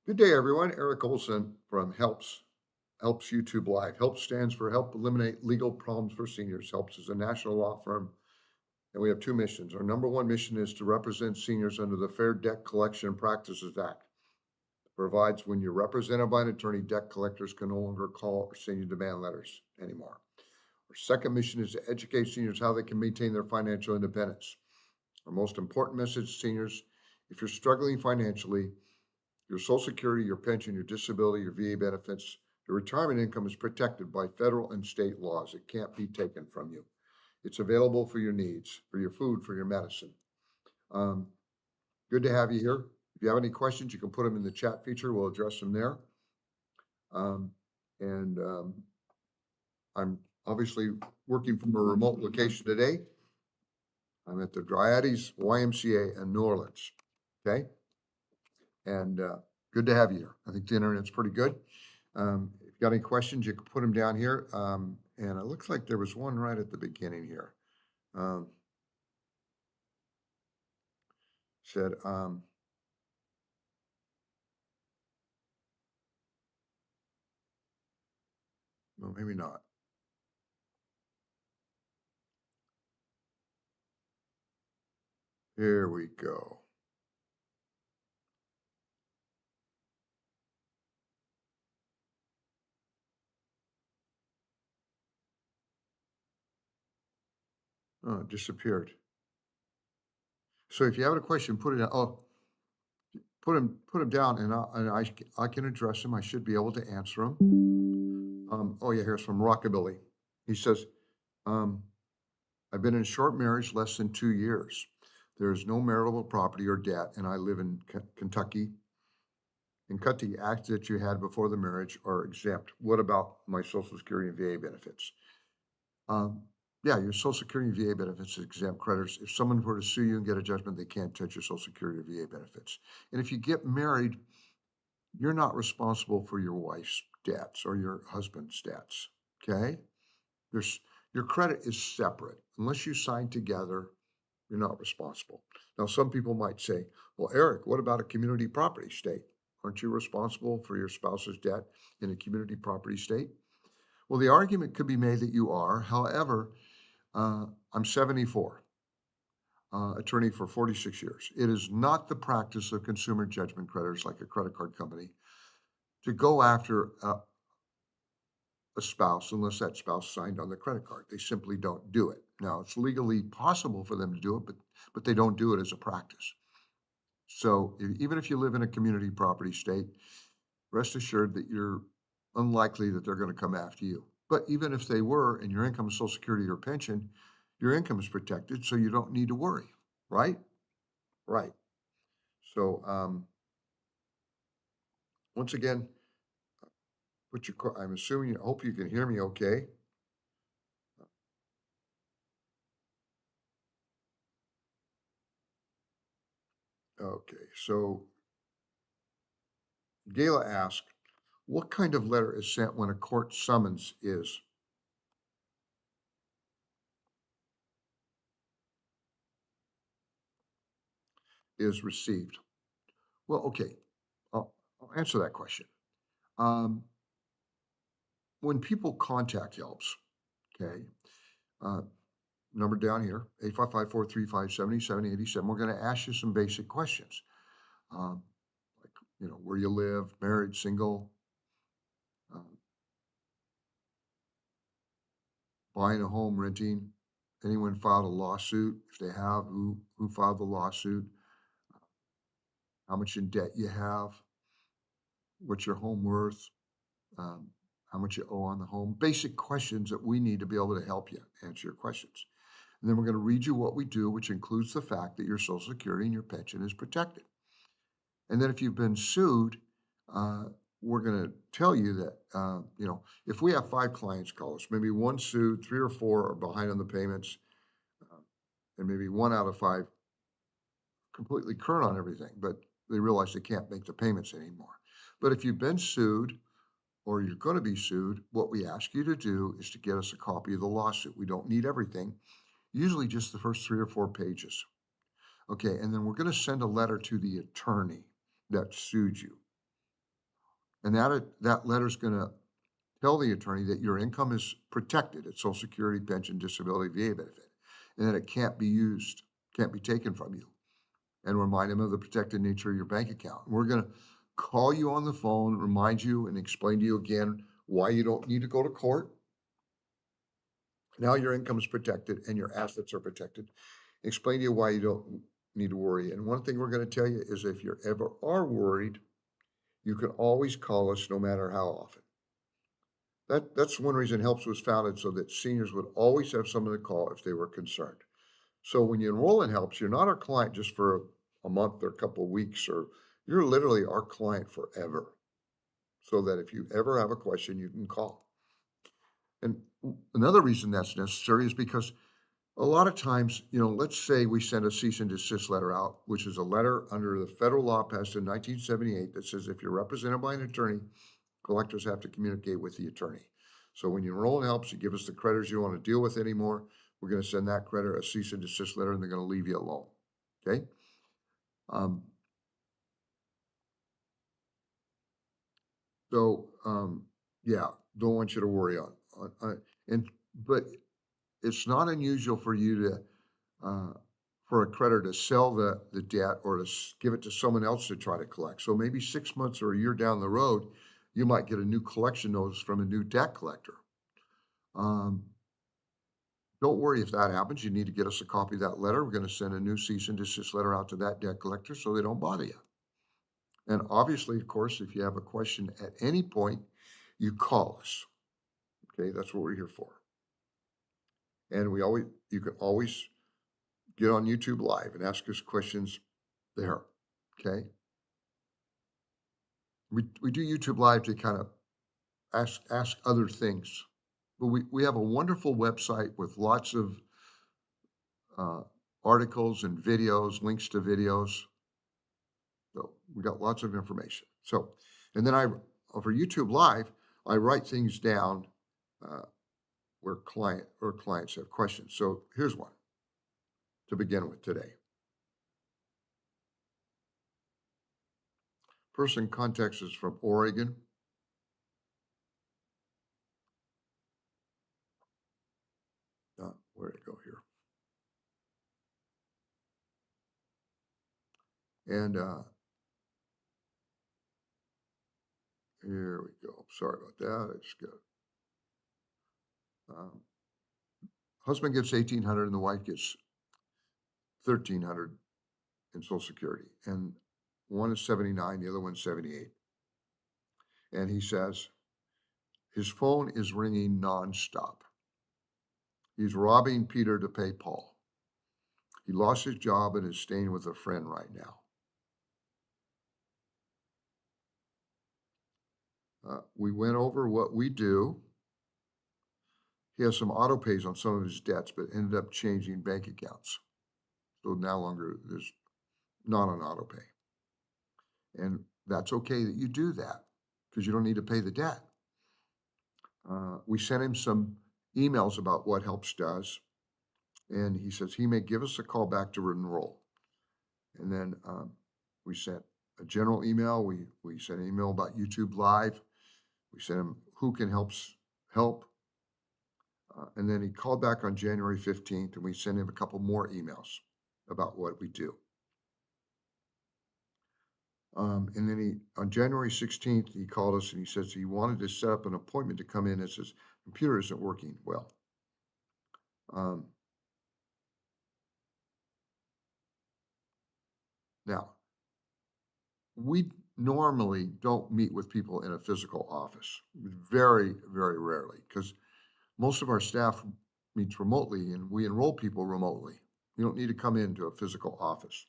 Good day, everyone. Eric Olsen from Helps YouTube Live. Help stands for Help Eliminate Legal Problems for Seniors. Helps is a national law firm, and we have two missions. Our number one mission is to represent seniors under the Fair Debt Collection Practices Act. It provides when you're represented by an attorney, debt collectors can no longer call or send you demand letters anymore. Our second mission is to educate seniors how they can maintain their financial independence. Our most important message to seniors: if you're struggling financially, your Social Security, your pension, your disability, your VA benefits, your retirement income is protected by federal and state laws. It can't be taken from you. It's available for your needs, for your food, for your medicine. Um, Good to have you here. If you have any questions, you can put them in the chat feature. We'll address them there. Um, and I'm obviously working from a remote location today. I'm at the Dryades YMCA in New Orleans. Okay. And good to have you here. I think the internet's pretty good. If you got any questions, you can put them down here. And it looks like there was one right at the beginning here. Said, well, maybe not. Here we go. Oh, it disappeared. So if you have a question, put it down. Oh, put them down, and I can address them. I should be able to answer them. Oh yeah, here's from Rockabilly. He says, I've been in a short marriage less than 2 years. There is no marital property or debt, and I live in Kentucky. In Kentucky, acts that you had before the marriage are exempt. What about my Social Security and VA benefits? Yeah, your Social Security and VA benefits is exempt. Creditors, if someone were to sue you and get a judgment, they can't touch your Social Security or VA benefits. And if you get married, you're not responsible for your wife's debts or your husband's debts. Okay? There's your credit is separate. Unless you sign together, you're not responsible. Now, some people might say, well, Eric, what about a community property state? Aren't you responsible for your spouse's debt in a community property state? Well, the argument could be made that you are. However, I'm 74, attorney for 46 years. It is not the practice of consumer judgment creditors like a credit card company to go after a spouse unless that spouse signed on the credit card. They simply don't do it. Now, it's legally possible for them to do it, but they don't do it as a practice. So even if you live in a community property state, rest assured that you're unlikely that they're going to come after you. But even if they were, and your income is Social Security or pension, your income is protected, so you don't need to worry, right? Right. So once again, I'm assuming, I hope you can hear me okay. Okay, so Gayla asked, what kind of letter is sent when a court summons is received? Well, okay, I'll answer that question. When people contact helps, okay, number down here, 855-435-7787, we're going to ask you some basic questions. Like, where you live, married, single, buying a home, renting, anyone filed a lawsuit? If they have, who filed the lawsuit? How much in debt you have? What's your home worth? How much you owe on the home? Basic questions that we need to be able to help you answer your questions. And then we're going to read you what we do, which includes the fact that your Social Security and your pension is protected. And then if you've been sued, we're going to tell you that, if we have 5 clients call us, maybe 1 sued, 3 or 4 are behind on the payments, and maybe 1 out of 5 completely current on everything, but they realize they can't make the payments anymore. But if you've been sued or you're going to be sued, what we ask you to do is to get us a copy of the lawsuit. We don't need everything, usually just the first 3 or 4 pages. Okay, and then we're going to send a letter to the attorney that sued you. And that letter's gonna tell the attorney that your income is protected at Social Security, pension, disability, VA benefit, and that it can't be used, can't be taken from you. And remind them of the protected nature of your bank account. We're gonna call you on the phone, remind you and explain to you again why you don't need to go to court. Now your income is protected and your assets are protected. Explain to you why you don't need to worry. And one thing we're gonna tell you is if you ever are worried, you can always call us no matter how often. That's one reason HELPS was founded, so that seniors would always have someone to call if they were concerned. So when you enroll in HELPS, you're not our client just for a month or a couple of weeks, or you're literally our client forever. So that if you ever have a question, you can call. And another reason that's necessary is because a lot of times, let's say we send a cease and desist letter out, which is a letter under the federal law passed in 1978 that says if you're represented by an attorney, collectors have to communicate with the attorney. So when you enroll in HELPS, you give us the creditors you don't want to deal with anymore. We're going to send that creditor a cease and desist letter, and they're going to leave you alone. Okay. Um, yeah, don't want you to worry but it's not unusual for you to, for a creditor to sell the debt or to give it to someone else to try to collect. So maybe 6 months or a year down the road, you might get a new collection notice from a new debt collector. Um, don't worry if that happens. You need to get us a copy of that letter. We're going to send a new cease and desist letter out to that debt collector so they don't bother you. And obviously, of course, if you have a question at any point, you call us. Okay, that's what we're here for. And you can always get on YouTube Live and ask us questions there. Okay. We do YouTube Live to kind of ask other things. But we have a wonderful website with lots of uh, articles and videos, links to videos. So we got lots of information. So, and then for YouTube Live, I write things down uh, where clients have questions. So here's one to begin with today. Person contacts us from Oregon. Where did it go here? And here we go. Sorry about that. I just got um, husband gets 1,800 and the wife gets 1,300 in Social Security, and one is 79, the other one's 78. And he says his phone is ringing nonstop. He's robbing Peter to pay Paul. He lost his job and is staying with a friend right now. We went over what we do. He has some auto pays on some of his debts, but ended up changing bank accounts. So no longer there's not an auto pay. And that's okay that you do that because you don't need to pay the debt. We sent him some emails about what HELPS does. And he says he may give us a call back to enroll. And then we sent a general email. We sent an email about YouTube Live. We sent him who can help. And then he called back on January 15th, and we sent him a couple more emails about what we do. And then on January 16th, he called us and he says he wanted to set up an appointment to come in as his computer isn't working well. Now, we normally don't meet with people in a physical office, very, very rarely, because most of our staff meets remotely and we enroll people remotely. You don't need to come into a physical office.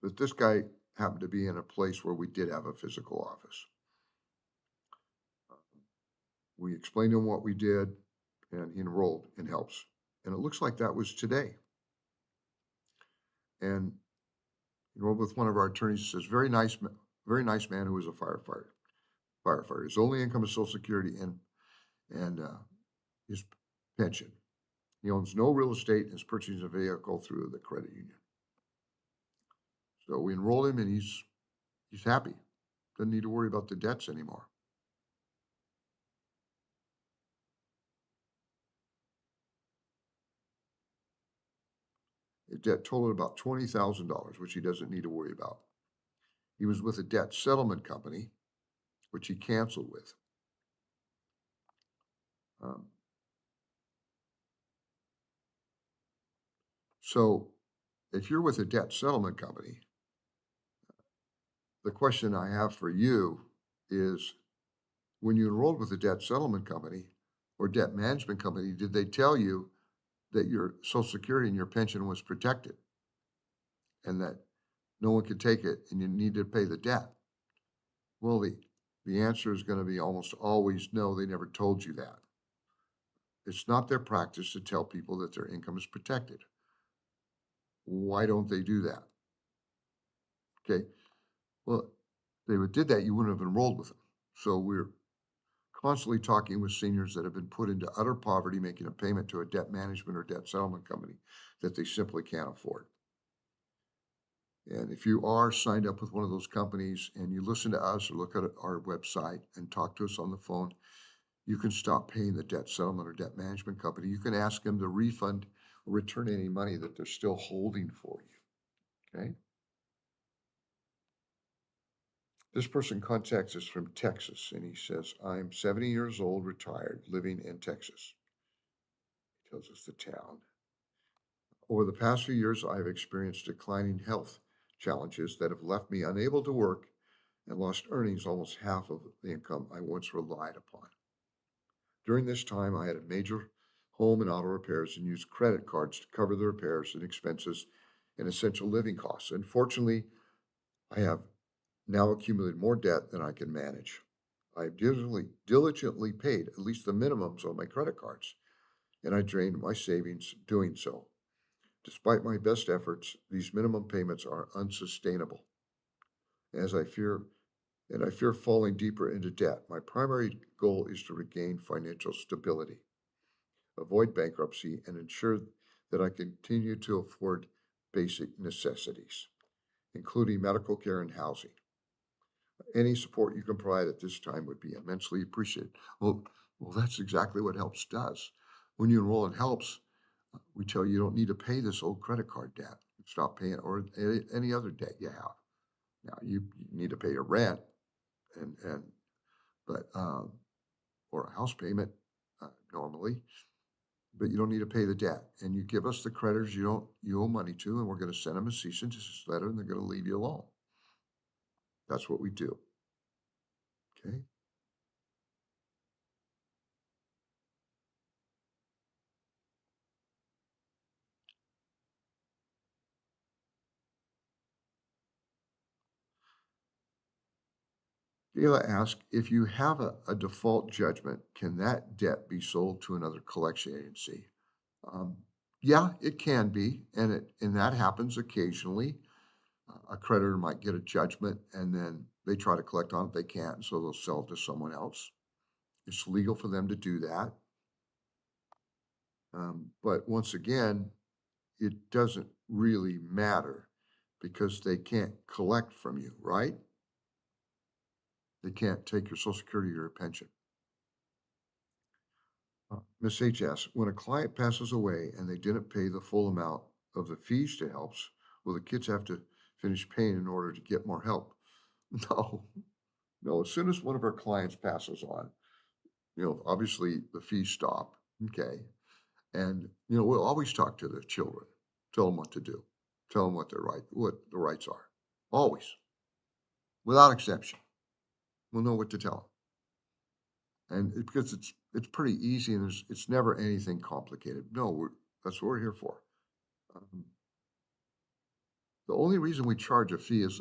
But this guy happened to be in a place where we did have a physical office. We explained to him what we did, and he enrolled in HELPS. And it looks like that was today. And enrolled with one of our attorneys. Says very nice man who was a firefighter. His only income is Social Security and his pension. He owns no real estate and is purchasing a vehicle through the credit union. So we enrolled him and he's happy. Doesn't need to worry about the debts anymore. The debt totaled about $20,000, which he doesn't need to worry about. He was with a debt settlement company, which he canceled with. Um, so if you're with a debt settlement company, the question I have for you is, when you enrolled with a debt settlement company or debt management company, did they tell you that your Social Security and your pension was protected and that no one could take it and you need to pay the debt? Well, the answer is going to be almost always no, they never told you that. It's not their practice to tell people that their income is protected. Why don't they do that? Okay. Well, if they would did that, you wouldn't have enrolled with them. So we're constantly talking with seniors that have been put into utter poverty, making a payment to a debt management or debt settlement company that they simply can't afford. And if you are signed up with one of those companies and you listen to us or look at our website and talk to us on the phone, you can stop paying the debt settlement or debt management company. You can ask them to refund or return any money that they're still holding for you. Okay. This person contacts us from Texas and he says, I'm 70 years old, retired, living in Texas. He tells us the town. Over the past few years, I've experienced declining health challenges that have left me unable to work and lost earnings almost half of the income I once relied upon. During this time, I had major home and auto repairs and used credit cards to cover the repairs and expenses and essential living costs. Unfortunately, I have now accumulated more debt than I can manage. I've diligently paid at least the minimums on my credit cards, and I drained my savings doing so. Despite my best efforts, these minimum payments are unsustainable. As I fear falling deeper into debt. My primary goal is to regain financial stability, avoid bankruptcy, and ensure that I continue to afford basic necessities, including medical care and housing. Any support you can provide at this time would be immensely appreciated. Well, that's exactly what Helps does. When you enroll in Helps, we tell you don't need to pay this old credit card debt. Stop paying, or any other debt you have. Now you need to pay your rent and but or a house payment normally, but you don't need to pay the debt. And you give us the creditors you owe money to, and we're going to send them a cease and desist letter, and they're going to leave you alone. That's what we do. Okay. Gayla asks, if you have a default judgment, can that debt be sold to another collection agency? Um, yeah, it can be, and that happens occasionally. A creditor might get a judgment and then they try to collect on it. They can't, so they'll sell it to someone else. It's legal for them to do that. But once again, it doesn't really matter because they can't collect from you, right? They can't take your Social Security or your pension. Ms. H asks, when a client passes away and they didn't pay the full amount of the fees to helps, will the kids have to finish paying in order to get more help? No, no. As soon as one of our clients passes on, obviously the fees stop. Okay. And, we'll always talk to the children, tell them what to do, tell them what the rights are. Always, without exception. We'll know what to tell them. And because it's pretty easy and it's never anything complicated. No, that's what we're here for. Um, the only reason we charge a fee is,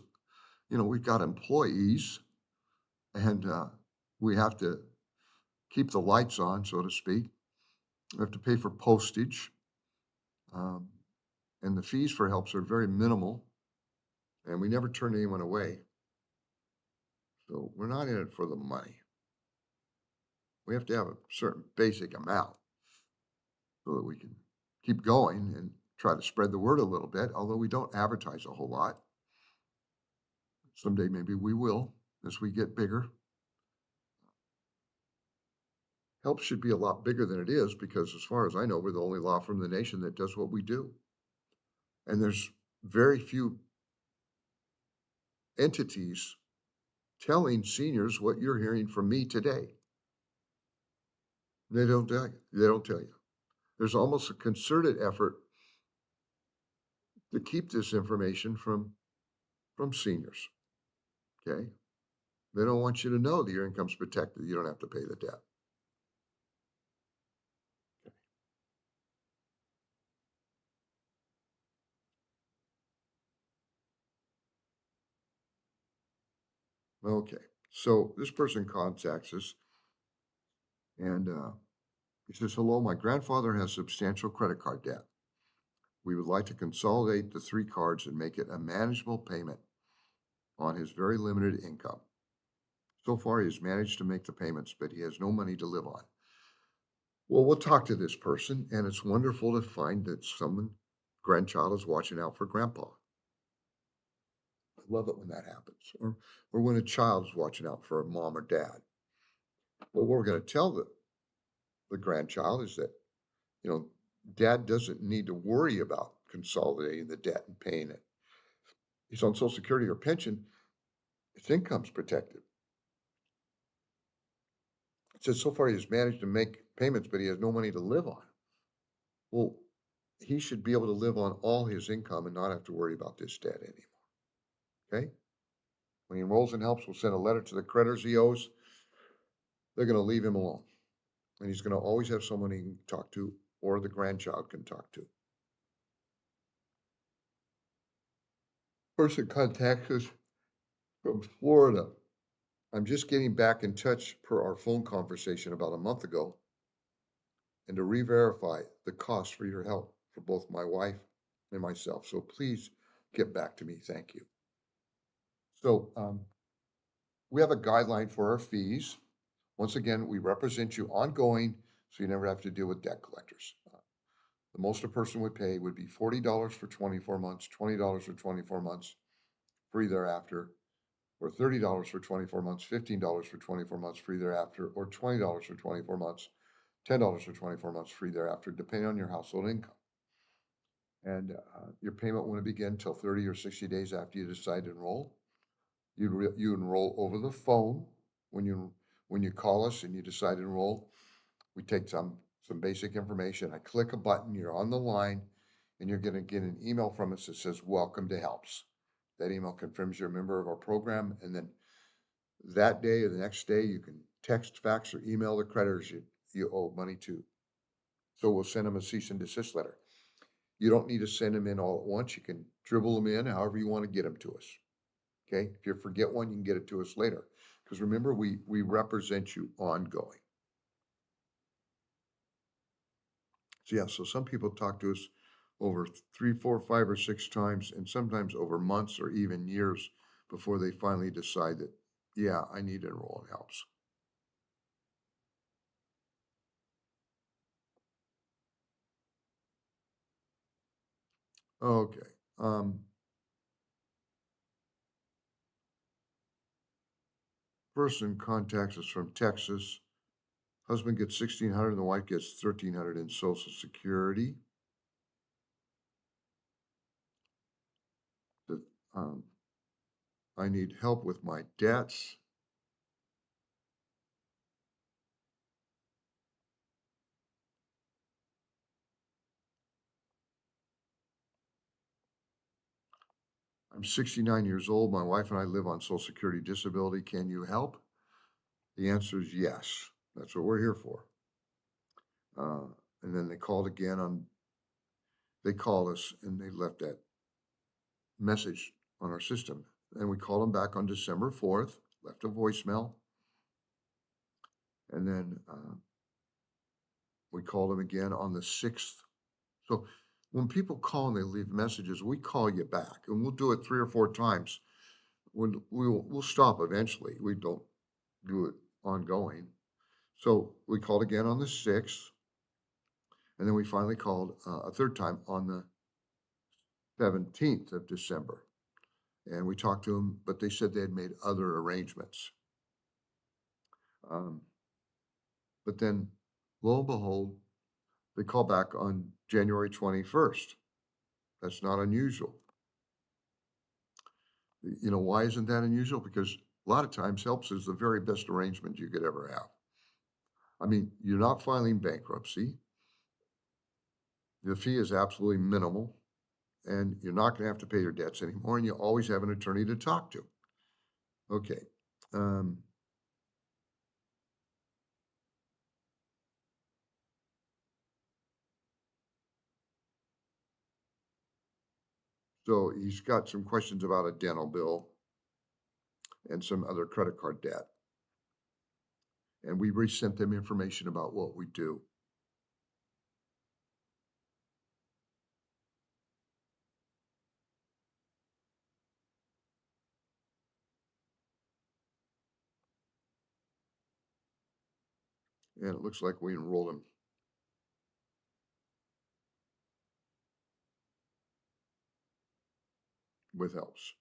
we've got employees and we have to keep the lights on, so to speak. We have to pay for postage. Um, and the fees for helps are very minimal, and we never turn anyone away. So we're not in it for the money. We have to have a certain basic amount so that we can keep going and try to spread the word a little bit, although we don't advertise a whole lot. Someday maybe we will as we get bigger. Help should be a lot bigger than it is because, as far as I know, we're the only law firm in the nation that does what we do. And there's very few entities telling seniors what you're hearing from me today. They don't tell you. They don't tell you. There's almost a concerted effort to keep this information from seniors. Okay. They don't want you to know that your income's protected. You don't have to pay the debt. Okay. So this person contacts us and he says, "Hello, my grandfather has substantial credit card debt. We would like to consolidate the 3 cards and make it a manageable payment on his very limited income. So far, he has managed to make the payments, but he has no money to live on." Well, we'll talk to this person, and it's wonderful to find that someone, grandchild, is watching out for grandpa. I love it when that happens, or when a child is watching out for a mom or dad. Well, what we're going to tell the grandchild is that, you know, dad doesn't need to worry about consolidating the debt and paying it. He's on Social Security or pension, his income's protected. It says so far he has managed to make payments, but he has no money to live on. Well, he should be able to live on all his income and not have to worry about this debt anymore. Okay? When he enrolls in helps, we'll send a letter to the creditors he owes. They're going to leave him alone. And he's going to always have someone he can talk to or the grandchild can talk to. Person contacts us from Florida. "I'm just getting back in touch per our phone conversation about a month ago and to re-verify the cost for your help for both my wife and myself. So please get back to me. Thank you." So we have a guideline for our fees. Once again, we represent you ongoing, so you never have to deal with debt collectors. The most a person would pay would be $40 for 24 months, $20 for 24 months, free thereafter, or $30 for 24 months, $15 for 24 months, free thereafter, or $20 for 24 months, $10 for 24 months, free thereafter, depending on your household income. And your payment wouldn't begin until 30 or 60 days after you decide to enroll. You enroll over the phone when you call us and you decide to enroll. We take some basic information. I click a button, you're on the line, and you're going to get an email from us that says, "Welcome to HELPS." That email confirms you're a member of our program, and then that day or the next day, you can text, fax, or email the creditors you owe money to. So we'll send them a cease and desist letter. You don't need to send them in all at once. You can dribble them in however you want to get them to us. Okay? If you forget one, you can get it to us later. Because remember, we represent you ongoing. So yeah, so some people talk to us over 3, 4, 5, or 6 times, and sometimes over months or even years before they finally decide that, yeah, I need to enroll in HELPS. Okay. Person contacts us from Texas. Husband gets 1,600 and the wife gets 1,300 in Social Security. That, I need help with my debts. I'm 69 years old. My wife and I live on Social Security disability. Can you help? The answer is yes. That's what we're here for. And then they called again they called us and they left that message on our system. And we called them back on December 4th, left a voicemail. And then we called them again on the 6th. So when people call and they leave messages, we call you back, and we'll do it 3 or 4 times. We'll stop eventually. We don't do it ongoing. So we called again on the 6th, and then we finally called a third time on the 17th of December. And we talked to them, but they said they had made other arrangements. Um, but then, lo and behold, they call back on January 21st. That's not unusual. You know, why isn't that unusual? Because a lot of times helps is the very best arrangement you could ever have. I mean, you're not filing bankruptcy. The fee is absolutely minimal, and you're not going to have to pay your debts anymore, and you always have an attorney to talk to. Okay. Um, so he's got some questions about a dental bill and some other credit card debt. And we resent them information about what we do. And it looks like we enrolled him with helps.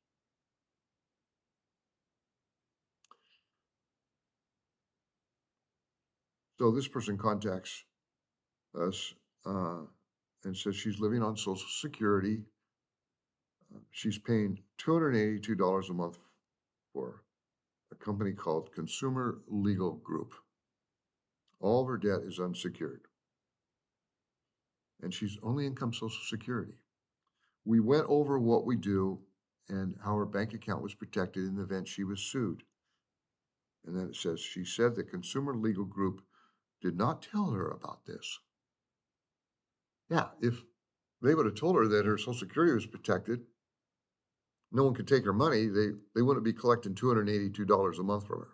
So this person contacts us and says she's living on Social Security. She's paying $282 a month for a company called Consumer Legal Group. All of her debt is unsecured, and she's only income Social Security. We went over what we do and how her bank account was protected in the event she was sued. And then it says, she said the Consumer Legal Group did not tell her about this. Yeah, if they would have told her that her Social Security was protected, no one could take her money, they wouldn't be collecting $282 a month from her.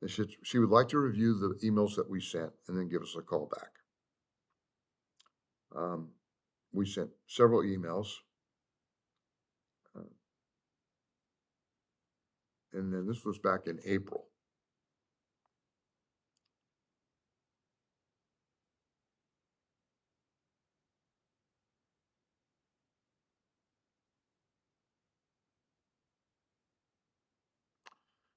And she would like to review the emails that we sent and then give us a call back. We sent several emails. And then this was back in April.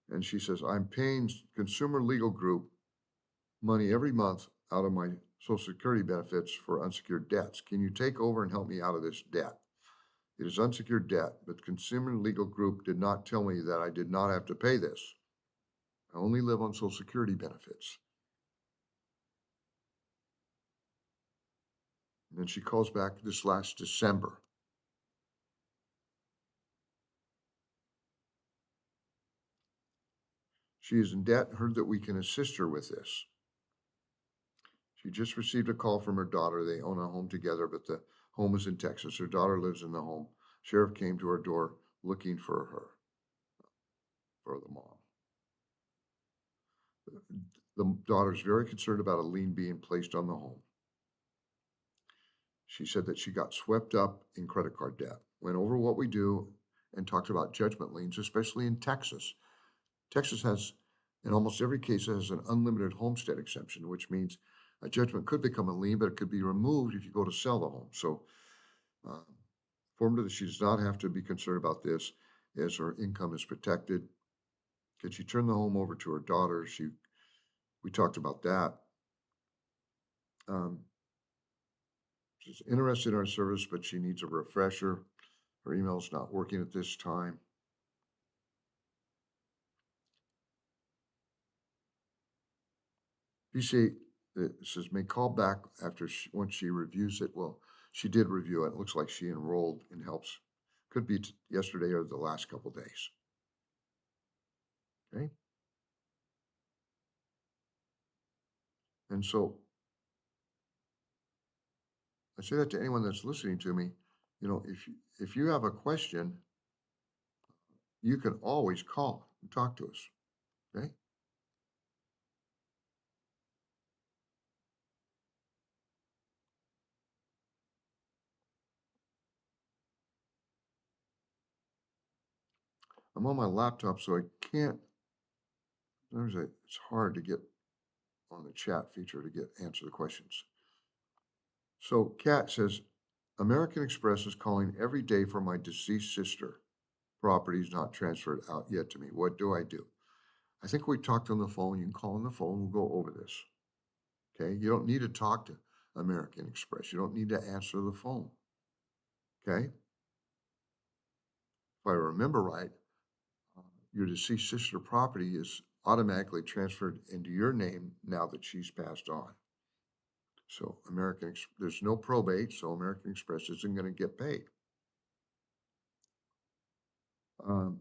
And she says, I'm paying Consumer Legal Group money every month out of my Social Security benefits for unsecured debts. Can you take over and help me out of this debt? It is unsecured debt, but Consumer Legal Group did not tell me that I did not have to pay this. I only live on Social Security benefits. And then she calls back this last December. She is in debt and heard that we can assist her with this. She just received a call from her daughter. They own a home together, but the home is in Texas. Her daughter lives in the home. Sheriff came to her door looking for her, for the mom. The daughter's very concerned about a lien being placed on the home. She said that she got swept up in credit card debt, went over what we do, and talked about judgment liens, especially in Texas. Texas has, in almost every case, has an unlimited homestead exemption, which means a judgment could become a lien, but it could be removed if you go to sell the home. So, informed her that she does not have to be concerned about this, as her income is protected. Could she turn the home over to her daughter? We talked about that. She's interested in our service, but she needs a refresher. Her email's not working at this time. PC says may call back after once she reviews it. Well, she did review it. It looks like she enrolled in helps. Could be yesterday or the last couple days. Okay. And so I say that to anyone that's listening to me. You know, if you have a question, you can always call and talk to us. Okay. I'm on my laptop, so I can't. It's hard to get on the chat feature to answer the questions. So Kat says, American Express is calling every day for my deceased sister. Property is not transferred out yet to me. What do I do? I think we talked on the phone. You can call on the phone. We'll go over this. Okay. You don't need to talk to American Express. You don't need to answer the phone. Okay. If I remember right, your deceased sister property is automatically transferred into your name now that she's passed on. So there's no probate, so American Express isn't going to get paid. Um,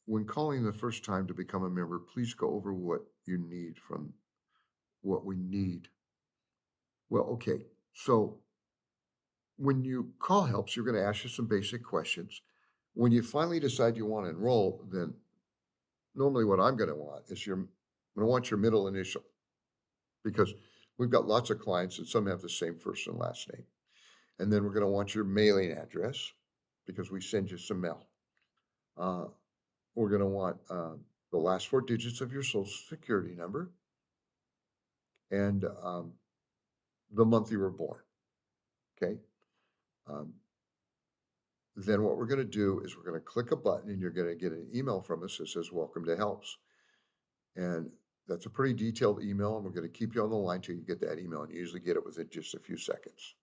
when calling the first time to become a member, please go over what you need from what we need. Well, okay. So when you call helps, you're going to ask you some basic questions. When you finally decide you want to enroll, then normally what I'm going to want is I'm going to want your middle initial, because we've got lots of clients and some have the same first and last name. And then we're going to want your mailing address because we send you some mail. We're going to want the last 4 digits of your social security number and the month you were born. Okay. Then what we're going to do is we're going to click a button and you're going to get an email from us that says, welcome to helps. And that's a pretty detailed email. And we're going to keep you on the line till you get that email. And you usually get it within just a few seconds.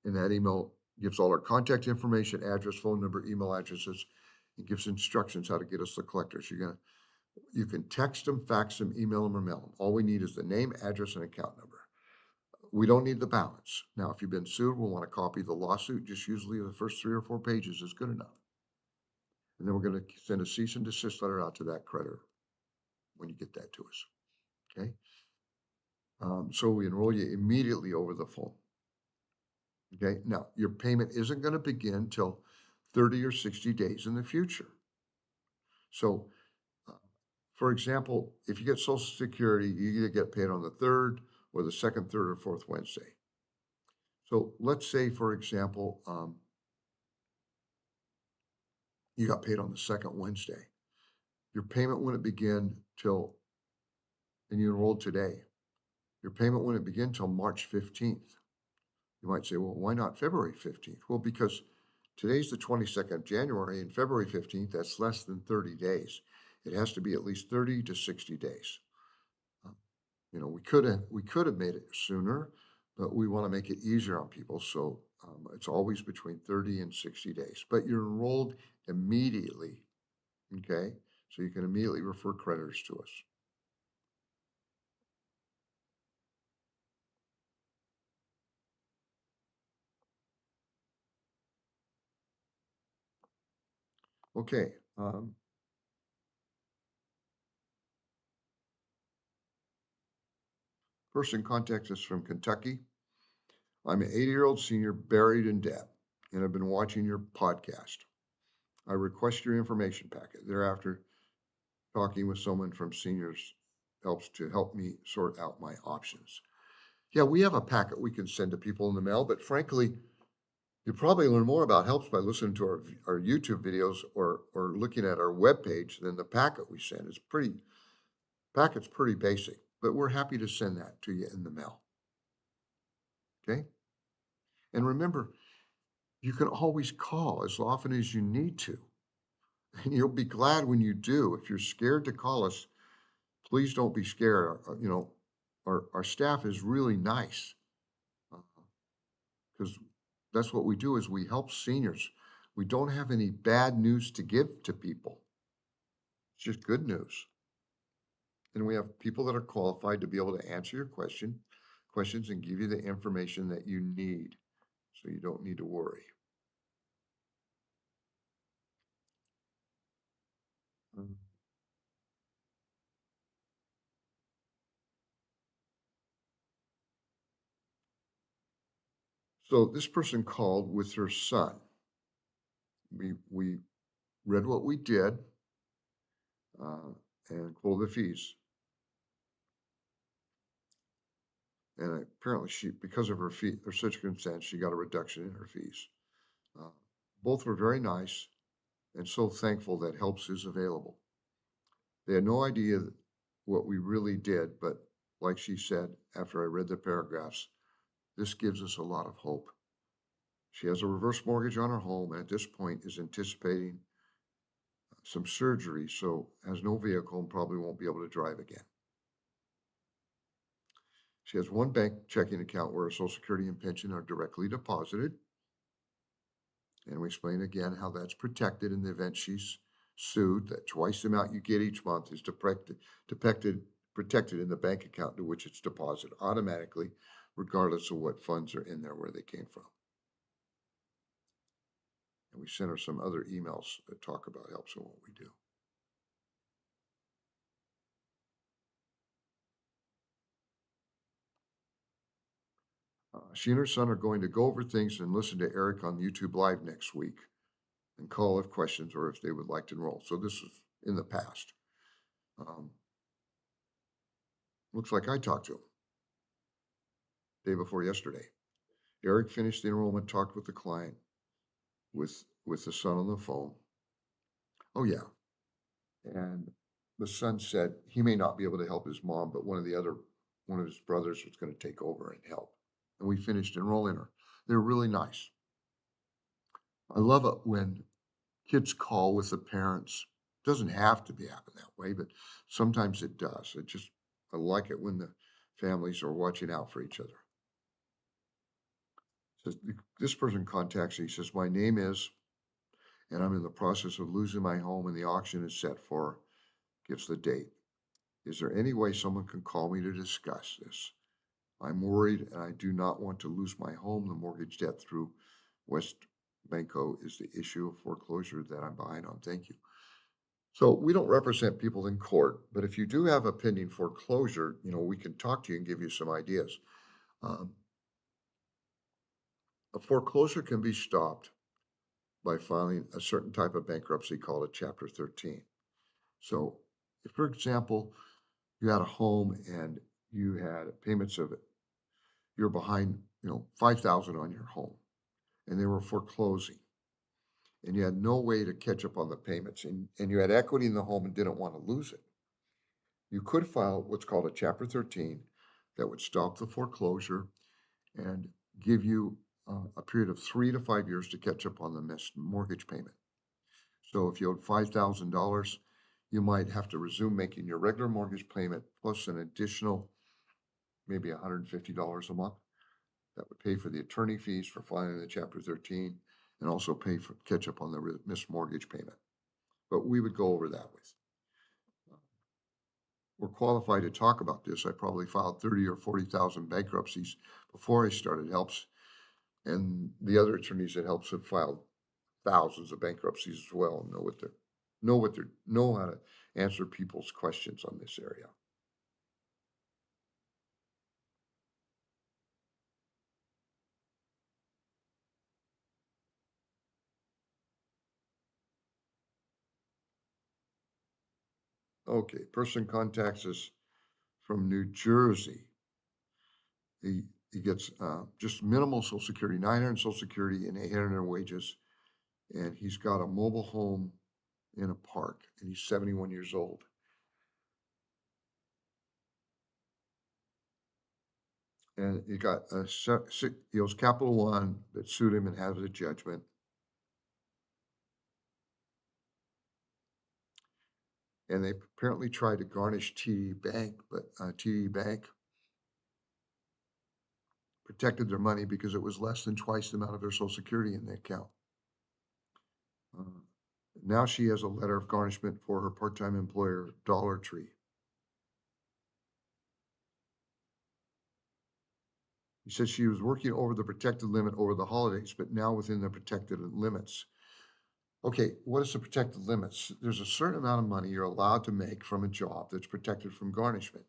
And that email gives all our contact information, address, phone number, email addresses. It gives instructions how to get us the collectors. You can text them, fax them, email them, or mail them. All we need is the name, address, and account number. We don't need the balance. Now, if you've been sued, we'll want to copy the lawsuit. Just usually the first 3 or 4 pages is good enough. And then we're going to send a cease and desist letter out to that creditor when you get that to us. Okay. So we enroll you immediately over the phone. Okay. Now, your payment isn't going to begin till 30 or 60 days in the future. So, for example, if you get Social Security, you either get paid on the 3rd or the 2nd, 3rd, or 4th Wednesday. So let's say, for example, you got paid on the 2nd Wednesday. Your payment wouldn't begin till, and you enrolled today, your payment wouldn't begin till March 15th. You might say, well, why not February 15th? Well, because today's the 22nd of January and February 15th, that's less than 30 days. It has to be at least 30 to 60 days. We could have made it sooner, but we want to make it easier on people. So it's always between 30 and 60 days, but you're enrolled immediately. Okay. So you can immediately refer creditors to us. Okay. Person contacts us from Kentucky. I'm an 80-year-old senior buried in debt, and I've been watching your podcast. I request your information packet. Thereafter, talking with someone from seniors helps to help me sort out my options. Yeah, we have a packet we can send to people in the mail, but frankly, you probably learn more about helps by listening to our YouTube videos or looking at our webpage than the packet we send. Packet's pretty basic, but we're happy to send that to you in the mail. Okay? And remember, you can always call as often as you need to. And you'll be glad when you do. If you're scared to call us, please don't be scared. Our staff is really nice because that's what we do is we help seniors. We don't have any bad news to give to people. It's just good news. And we have people that are qualified to be able to answer your questions and give you the information that you need. So you don't need to worry. So this person called with her son. We read what we did and quoted the fees. And apparently because of her circumstance, she got a reduction in her fees. Both were very nice and so thankful that helps is available. They had no idea what we really did, but like she said, after I read the paragraphs, This gives us a lot of hope. She has a reverse mortgage on her home and at this point is anticipating some surgery, so has no vehicle and probably won't be able to drive again. She has one bank checking account where her Social Security and pension are directly deposited. And we explain again how that's protected in the event she's sued, that twice the amount you get each month is protected in the bank account to which it's deposited automatically, regardless of what funds are in there, where they came from. And we sent her some other emails that talk about helps in what we do. She and her son are going to go over things and listen to Eric on YouTube Live next week and call if questions or if they would like to enroll. So this is in the past. Looks like I talked to him day before yesterday. Eric finished the enrollment, talked with the client, with the son on the phone. Oh yeah. And the son said he may not be able to help his mom, but one of his brothers was going to take over and help. And we finished enrolling her. They're really nice. I love it when kids call with the parents. It doesn't have to be happen that way, but sometimes it does. I like it when the families are watching out for each other. Says this person contacts me. He says, my name is, and I'm in the process of losing my home and the auction is set for, gives the date. Is there any way someone can call me to discuss this? I'm worried and I do not want to lose my home. The mortgage debt through West Banco is the issue of foreclosure that I'm behind on. Thank you. So we don't represent people in court, but if you do have a pending foreclosure, we can talk to you and give you some ideas. A foreclosure can be stopped by filing a certain type of bankruptcy called a Chapter 13. So if, for example, you had a home and you had payments of it, you're behind, $5,000 on your home and they were foreclosing and you had no way to catch up on the payments and you had equity in the home and didn't want to lose it. You could file what's called a Chapter 13 that would stop the foreclosure and give you a period of 3 to 5 years to catch up on the missed mortgage payment. So if you owed $5,000, you might have to resume making your regular mortgage payment plus an additional maybe $150 a month. That would pay for the attorney fees for filing the Chapter 13 and also pay for catch up on the missed mortgage payment. But we would go over that with. We're qualified to talk about this. I probably filed 30 or 40,000 bankruptcies before I started HELPS, and the other attorneys at HELPS have filed thousands of bankruptcies as well and know how to answer people's questions on this area. Okay, person contacts us from New Jersey. He gets just minimal Social Security, 900 Social Security and 800 in wages, and he's got a mobile home in a park, and he's 71 years old. And he got he owes Capital One that sued him and has a judgment. And they apparently tried to garnish TD Bank, but TD Bank protected their money because it was less than twice the amount of their Social Security in the account. Now she has a letter of garnishment for her part-time employer, Dollar Tree. He said she was working over the protected limit over the holidays, but now within the protected limits. Okay, what is the protected limits? There's a certain amount of money you're allowed to make from a job that's protected from garnishment.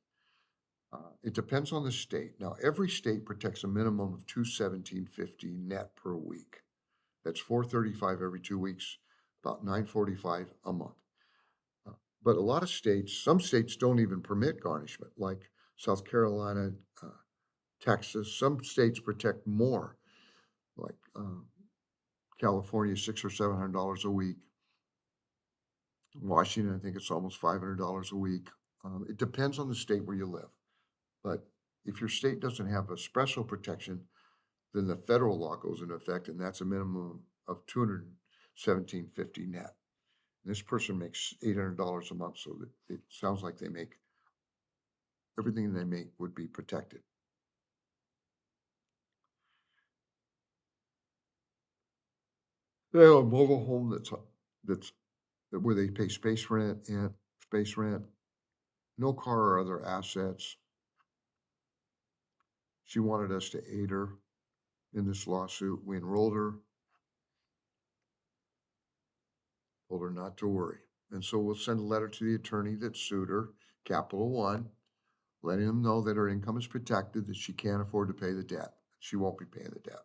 It depends on the state. Now, every state protects a minimum of $217.50 net per week. That's $435 every 2 weeks, about $945 a month. But a lot of states, some states don't even permit garnishment, like South Carolina, Texas. Some states protect more, like California, $600 or $700 a week. Washington, I think it's almost $500 a week. It depends on the state where you live. But if your state doesn't have a special protection, then the federal law goes into effect, and that's a minimum of $217.50 net. And this person makes $800 a month, so that it sounds like they make everything they make would be protected. They have a mobile home that's where they pay space rent, no car or other assets. She wanted us to aid her in this lawsuit. We enrolled her, told her not to worry. And so we'll send a letter to the attorney that sued her, Capital One, letting them know that her income is protected, that she can't afford to pay the debt. She won't be paying the debt.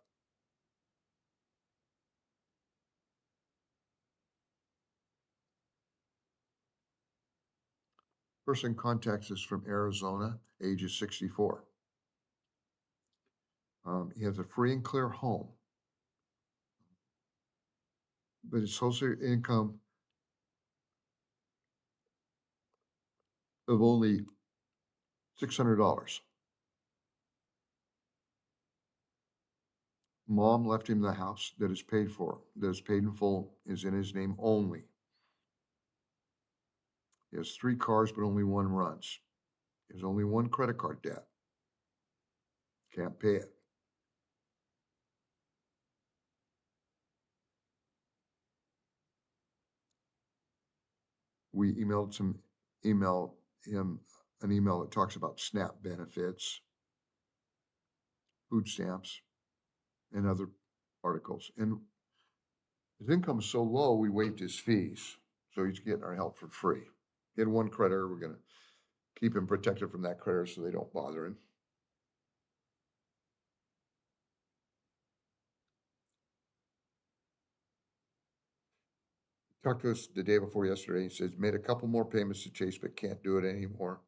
Person contacts us from Arizona, age is 64. He has a free and clear home, but his social income of only $600. Mom left him the house that is paid for, that is paid in full, is in his name only. He has 3 cars, but only one runs. He has only one credit card debt. Can't pay it. We emailed him an email that talks about SNAP benefits, food stamps, and other articles. And his income is so low, we waived his fees. So he's getting our help for free. He had one creditor. We're going to keep him protected from that creditor so they don't bother him. He talked to us the day before yesterday. He says, made a couple more payments to Chase, but can't do it anymore.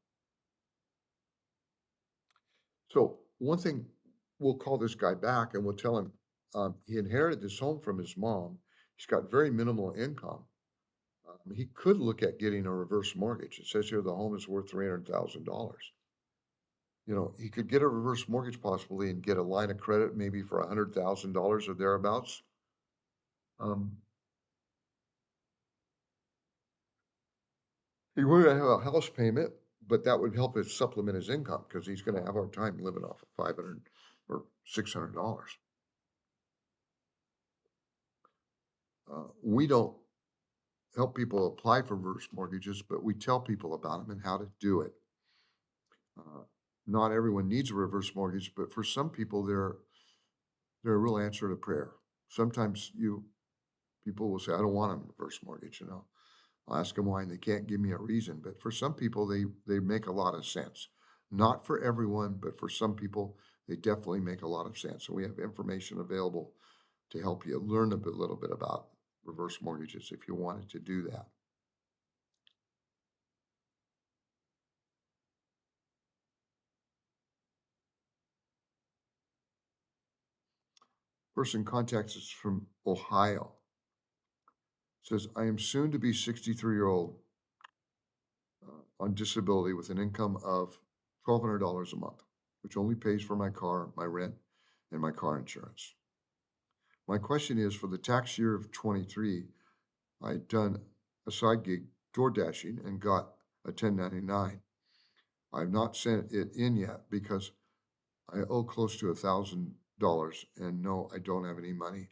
So one thing, we'll call this guy back and we'll tell him he inherited this home from his mom. He's got very minimal income. He could look at getting a reverse mortgage. It says here the home is worth $300,000. You know, he could get a reverse mortgage possibly and get a line of credit maybe for $100,000 or thereabouts. He would have a house payment, but that would help us supplement his income because he's going to have a hard time living off of $500 or $600. We don't help people apply for reverse mortgages, but we tell people about them and how to do it. Not everyone needs a reverse mortgage, but for some people, they're a real answer to prayer. Sometimes people will say, I don't want a reverse mortgage, you know. I'll ask them why, and they can't give me a reason. But for some people, they make a lot of sense. Not for everyone, but for some people, they definitely make a lot of sense. So we have information available to help you learn a little bit about reverse mortgages if you wanted to do that. Person contacts us from Ohio. Says, I am soon to be 63-year-old on disability with an income of $1,200 a month, which only pays for my car, my rent, and my car insurance. My question is, for the tax year of 23, I'd done a side gig door dashing and got a 1099. I've not sent it in yet because I owe close to $1,000 and no, I don't have any money.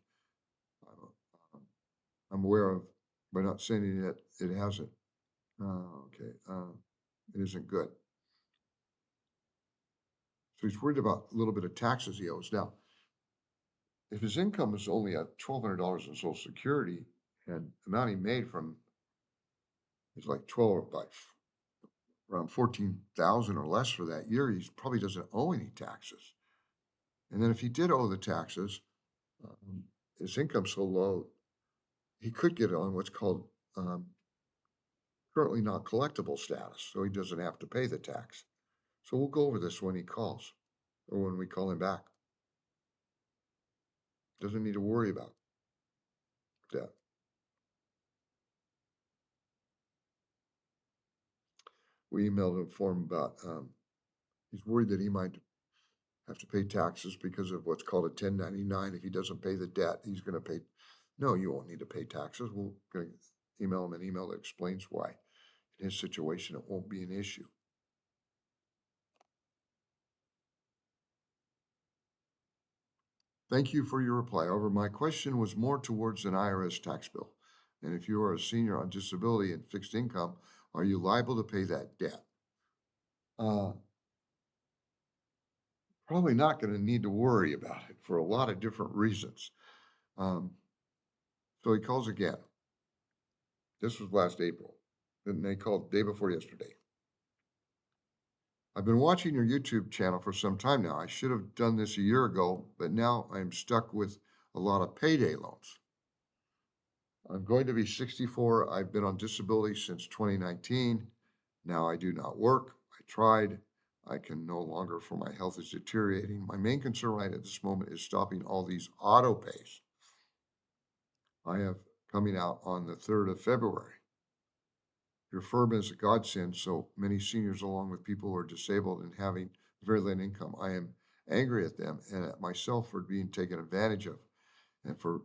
I'm aware of by not sending it, it hasn't. Okay, it isn't good. So he's worried about a little bit of taxes he owes. Now, if his income is only at $1,200 in Social Security and the amount he made from is like around 14,000 or less for that year, he probably doesn't owe any taxes. And then if he did owe the taxes, his income's so low, he could get on what's called currently not collectible status, so he doesn't have to pay the tax. So we'll go over this when he calls or when we call him back. Doesn't need to worry about that. We emailed him for him about, he's worried that he might have to pay taxes because of what's called a 1099. If he doesn't pay the debt, he's going to pay. No, you won't need to pay taxes. We're going to email him an email that explains why. In his situation, it won't be an issue. Thank you for your reply. However, my question was more towards an IRS tax bill. And if you are a senior on disability and fixed income, are you liable to pay that debt? Probably not going to need to worry about it for a lot of different reasons. Um, so he calls again. This was last April. And they called the day before yesterday. I've been watching your YouTube channel for some time now. I should have done this a year ago, but now I'm stuck with a lot of payday loans. I'm going to be 64. I've been on disability since 2019. Now I do not work. I tried. I can no longer, for my health is deteriorating. My main concern right at this moment is stopping all these auto pays. I have coming out on the 3rd of February. Your firm is a godsend, so many seniors, along with people who are disabled and having very little income. I am angry at them and at myself for being taken advantage of and for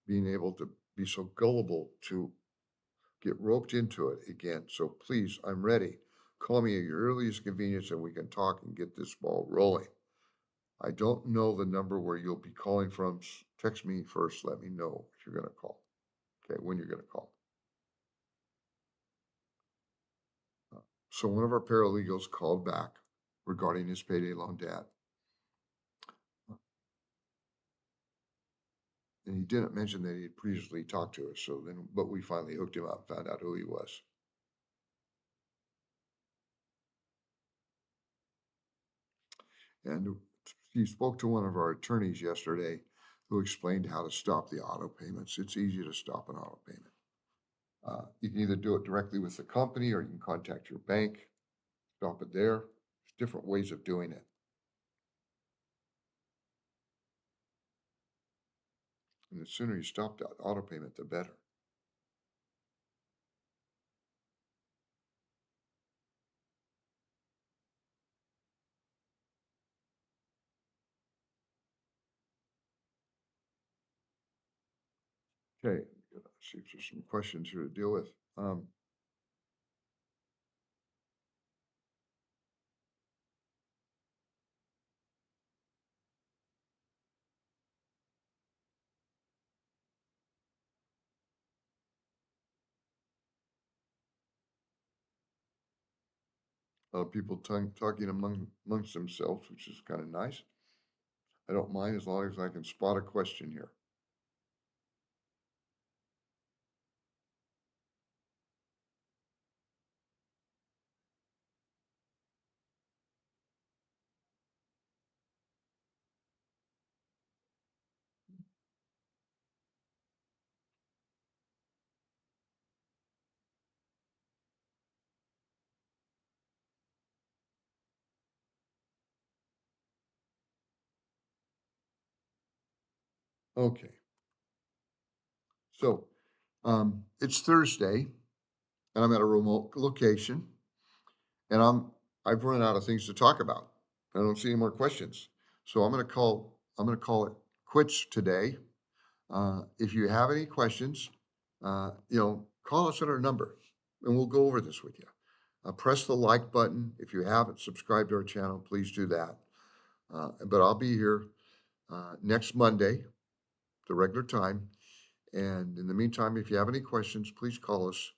being able to be so gullible to get roped into it again. So please, I'm ready. Call me at your earliest convenience and we can talk and get this ball rolling. I don't know the number where you'll be calling from. Text me first. Let me know if you're going to call. Okay, when you're going to call. So one of our paralegals called back regarding his payday loan debt. And he didn't mention that he had previously talked to us. So then, but we finally hooked him up and found out who he was. And he spoke to one of our attorneys yesterday who explained how to stop the auto payments. It's easy to stop an auto payment. You can either do it directly with the company or you can contact your bank, stop it there. There's different ways of doing it. And the sooner you stop that auto payment, the better. Okay, let's see if there's some questions here to deal with. People talking amongst themselves, which is kind of nice. I don't mind as long as I can spot a question here. Okay, so it's Thursday, and I'm at a remote location, and I've run out of things to talk about. I don't see any more questions, so I'm going to call it quits today. If you have any questions, call us at our number, and we'll go over this with you. Press the like button. If you haven't subscribed to our channel, please do that. But I'll be here next Monday, the regular time. And in the meantime, if you have any questions, please call us.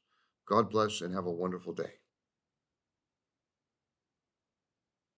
God bless and have a wonderful day.